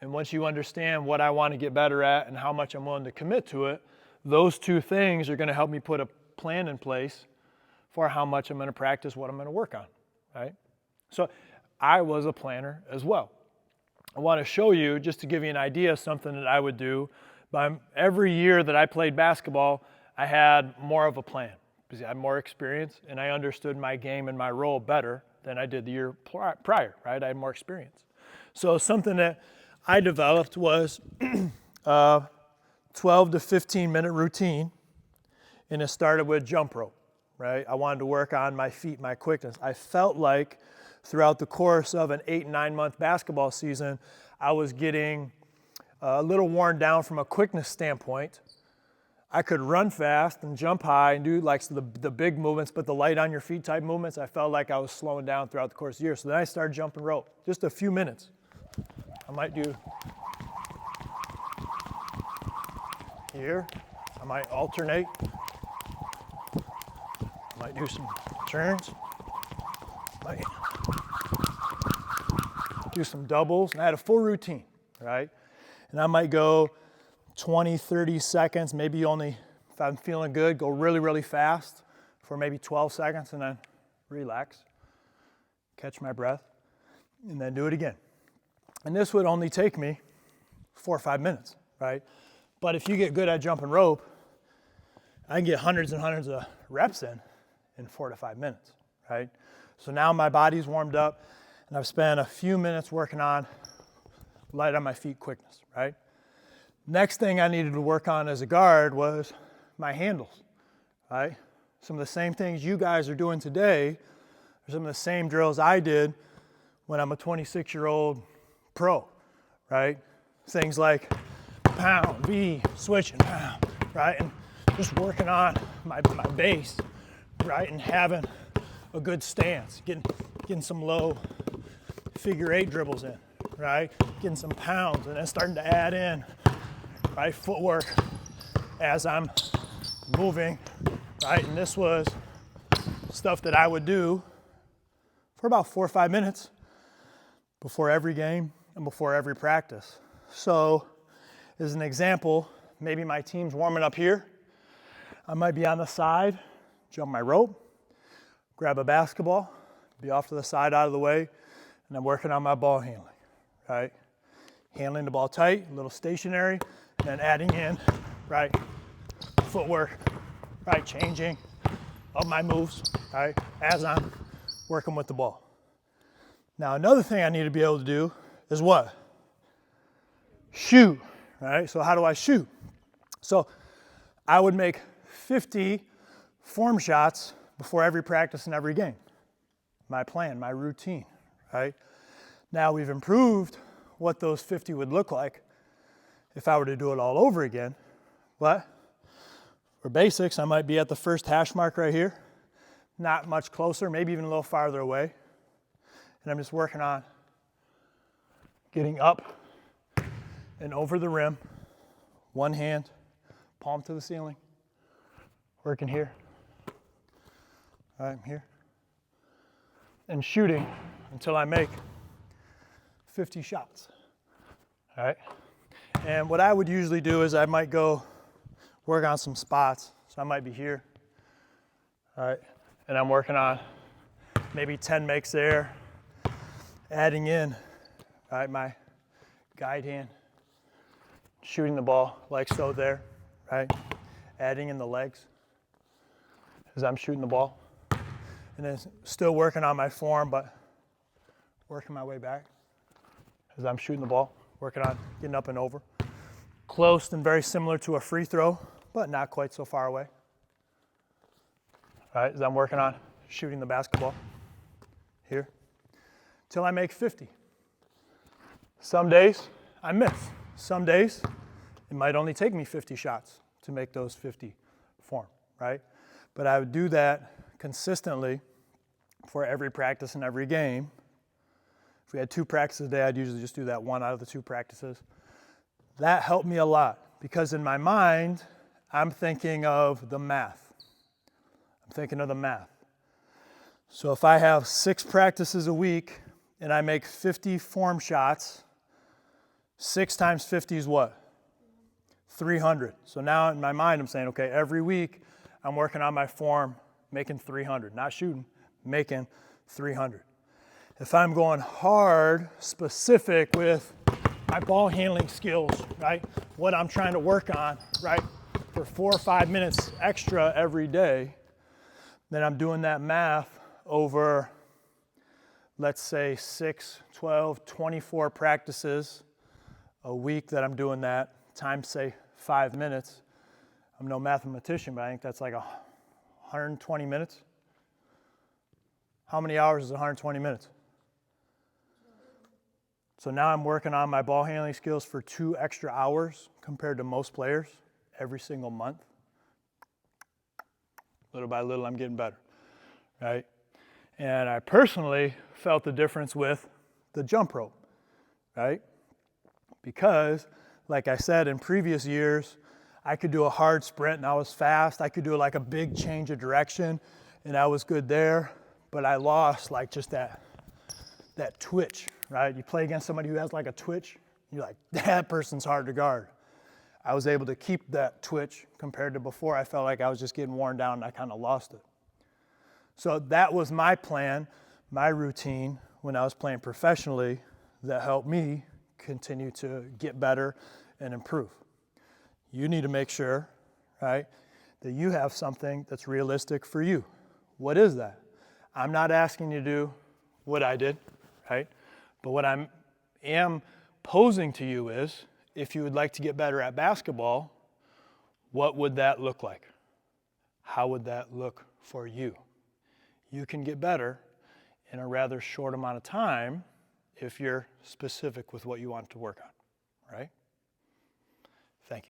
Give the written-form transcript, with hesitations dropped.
And once you understand what I want to get better at and how much I'm willing to commit to it, those two things are going to help me put a plan in place for how much I'm going to practice, what I'm going to work on, right? So I was a planner as well. I want to show you, just to give you an idea, something that I would do. Every year that I played basketball, I had more of a plan because I had more experience and I understood my game and my role better than I did the year prior, right? I had more experience. So something that I developed was a 12 to 15 minute routine, and it started with jump rope, right? I wanted to work on my feet, my quickness. I felt like throughout the course of an 8-9 month basketball season, I was getting a little worn down from a quickness standpoint. I could run fast and jump high and do like the big movements, but the light on your feet type movements, I felt like I was slowing down throughout the course of the year. So then I started jumping rope, just a few minutes. I might do here, I might alternate, I might do some turns, might do some doubles, and I had a full routine, right? And I might go 20, 30 seconds, maybe only, if I'm feeling good, go really, really fast for maybe 12 seconds and then relax, catch my breath, and then do it again. And this would only take me 4 or 5 minutes, right? But if you get good at jumping rope, I can get hundreds and hundreds of reps in 4 to 5 minutes, right? So now my body's warmed up and I've spent a few minutes working on light on my feet quickness, right? Next thing I needed to work on as a guard was my handles, right? Some of the same things you guys are doing today are some of the same drills I did when I'm a 26-year-old pro, right? Things like pound, V, switch, and pound, right? And just working on my base, right? And having a good stance, getting some low figure 8 dribbles in, right? Getting some pounds and then starting to add in, right? Footwork as I'm moving, right? And this was stuff that I would do for about 4 or 5 minutes before every game and before every practice. So as an example, maybe my team's warming up here. I might be on the side, jump my rope, grab a basketball, be off to the side out of the way, and I'm working on my ball handling, right? Handling the ball tight, a little stationary, and then adding in, right, footwork, right, changing of my moves, right, as I'm working with the ball. Now, another thing I need to be able to do is what? Shoot, right? So how do I shoot? So I would make 50 form shots before every practice and every game. My plan, my routine, right? Now we've improved what those 50 would look like if I were to do it all over again. But for basics, I might be at the first hash mark right here, not much closer, maybe even a little farther away. And I'm just working on getting up and over the rim, one hand, palm to the ceiling, working here, right here, and shooting until I make 50 shots, all right? And what I would usually do is I might go work on some spots. So I might be here, all right? And I'm working on maybe 10 makes there, adding in, all right, my guide hand, shooting the ball like so there, right? Adding in the legs as I'm shooting the ball. And then still working on my form, but working my way back as I'm shooting the ball, working on getting up and over. Close and very similar to a free throw, but not quite so far away. All right, as I'm working on shooting the basketball here, till I make 50. Some days I miss. Some days it might only take me 50 shots to make those 50 form, right? But I would do that consistently for every practice and every game. If we had 2 practices a day, I'd usually just do that 1 out of the 2 practices. That helped me a lot because in my mind, I'm thinking of the math. I'm thinking of the math. So if I have 6 practices a week and I make 50 form shots 6 times 50 is what? 300. So now in my mind, I'm saying, okay, every week I'm working on my form, making 300, not shooting, making 300. If I'm going hard, specific with my ball handling skills, right? What I'm trying to work on, right? For 4 or 5 minutes extra every day, then I'm doing that math over, let's say 6, 12, 24 practices a week that I'm doing that, times say 5 minutes. I'm no mathematician, but I think that's like 120 minutes. How many hours is 120 minutes? So now I'm working on my ball handling skills for 2 extra hours compared to most players every single month. Little by little, I'm getting better, right? And I personally felt the difference with the jump rope, right? Because, like I said, in previous years, I could do a hard sprint and I was fast. I could do like a big change of direction and I was good there, but I lost like just that twitch, right? You play against somebody who has like a twitch, you're like, that person's hard to guard. I was able to keep that twitch compared to before. I felt like I was just getting worn down and I kind of lost it. So that was my plan, my routine when I was playing professionally that helped me continue to get better and improve. You need to make sure, right, that you have something that's realistic for you. What is that? I'm not asking you to do what I did, right? But what I am posing to you is, if you would like to get better at basketball, what would that look like? How would that look for you? You can get better in a rather short amount of time if you're specific with what you want to work on, right?